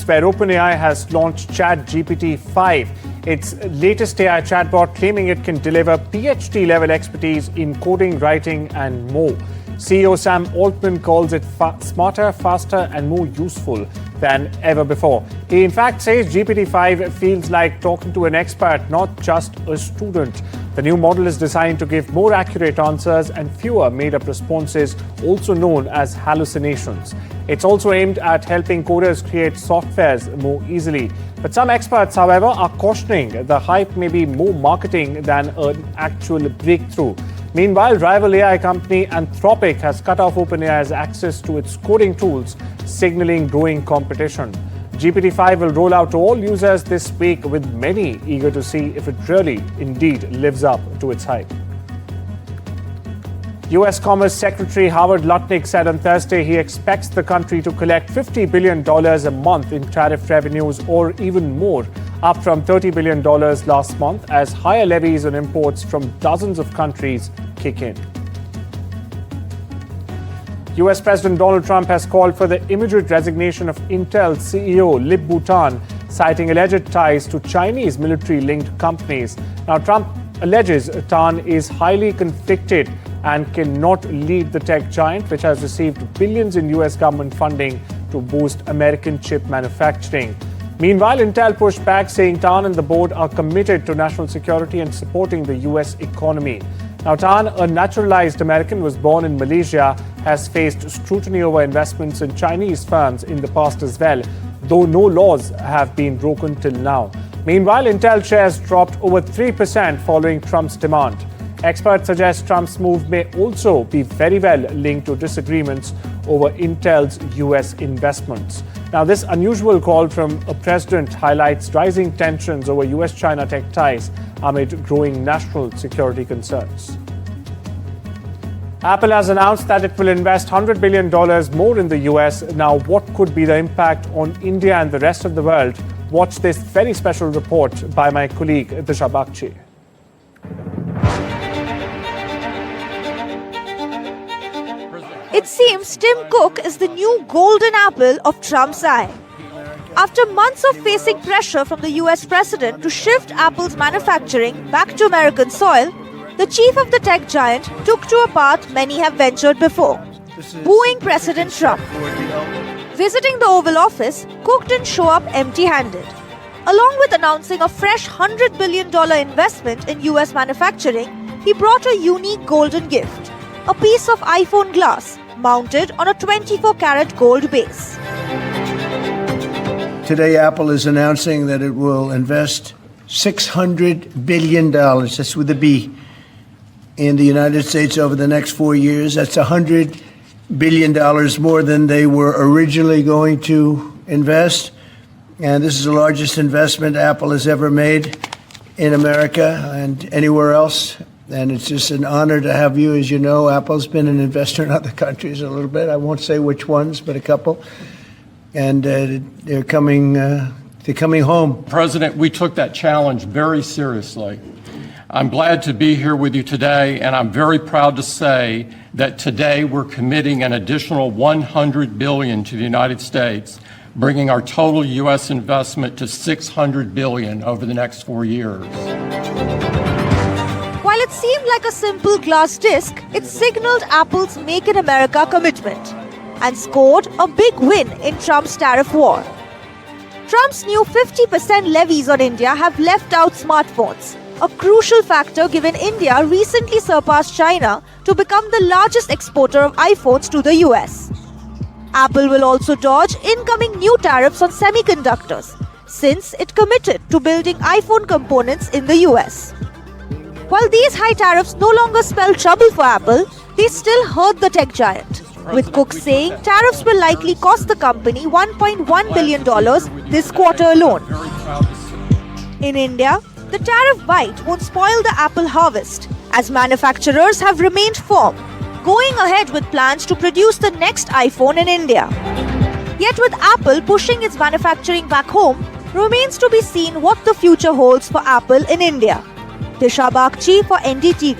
where OpenAI has launched Gpt-5, its latest AI chatbot, claiming it can deliver PhD-level expertise in coding, writing, and more. CEO Sam Altman calls it smarter, faster, and more useful than ever before. He in fact says GPT-5 feels like talking to an expert, not just a student. The new model is designed to give more accurate answers and fewer made-up responses, also known as hallucinations. It's also aimed at helping coders create softwares more easily. But some experts, however, are cautioning the hype may be more marketing than an actual breakthrough. Meanwhile, rival AI company Anthropic has cut off OpenAI's access to its coding tools, signaling growing competition. GPT-5 will roll out to all users this week, with many eager to see if it really, indeed, lives up to its hype. U.S. Commerce Secretary Howard Lutnick said on Thursday he expects the country to collect $50 billion a month in tariff revenues, or even more, up from $30 billion last month, as higher levies on imports from dozens of countries kick in. U.S. President Donald Trump has called for the immediate resignation of Intel CEO Lip-Bu Tan, citing alleged ties to Chinese military-linked companies. Now, Trump alleges Tan is highly conflicted and cannot lead the tech giant, which has received billions in U.S. government funding to boost American chip manufacturing. Meanwhile, Intel pushed back, saying Tan and the board are committed to national security and supporting the U.S. economy. Now, Tan, a naturalized American, was born in Malaysia, has faced scrutiny over investments in Chinese firms in the past as well, though no laws have been broken till now. Meanwhile, Intel shares dropped over 3% following Trump's demand. Experts suggest Trump's move may also be very well linked to disagreements over Intel's U.S. investments. Now, this unusual call from a president highlights rising tensions over U.S.-China tech ties amid growing national security concerns. Apple has announced that it will invest $100 billion more in the U.S. Now, what could be the impact on India and the rest of the world? Watch this very special report by my colleague Disha Bagchi. It seems Tim Cook is the new golden apple of Trump's eye. After months of facing pressure from the US president to shift Apple's manufacturing back to American soil, the chief of the tech giant took to a path many have ventured before, booing President Trump. Visiting the Oval Office, Cook didn't show up empty-handed. Along with announcing a fresh $100 billion investment in US manufacturing, he brought a unique golden gift, a piece of iPhone glass mounted on a 24-karat gold base. Today, Apple is announcing that it will invest $600 billion, that's with a B, in the United States over the next 4 years. That's $100 billion more than they were originally going to invest. And this is the largest investment Apple has ever made in America and anywhere else. And it's just an honor to have you. As you know, Apple's been an investor in other countries a little bit. I won't say which ones, but a couple. And they're coming home. President, we took that challenge very seriously. I'm glad to be here with you today, and I'm very proud to say that today we're committing an additional $100 billion to the United States, bringing our total U.S. investment to $600 billion over the next 4 years. While it seemed like a simple glass disc, it signaled Apple's Make in America commitment and scored a big win in Trump's tariff war. Trump's new 50% levies on India have left out smartphones, a crucial factor given India recently surpassed China to become the largest exporter of iPhones to the US. Apple will also dodge incoming new tariffs on semiconductors, since it committed to building iPhone components in the US. While these high tariffs no longer spell trouble for Apple, they still hurt the tech giant, with Cook saying tariffs will likely cost the company $1.1 billion this quarter alone. In India, the tariff bite won't spoil the Apple harvest, as manufacturers have remained firm, going ahead with plans to produce the next iPhone in India. Yet with Apple pushing its manufacturing back home, remains to be seen what the future holds for Apple in India. Disha Bagchi for NDTV.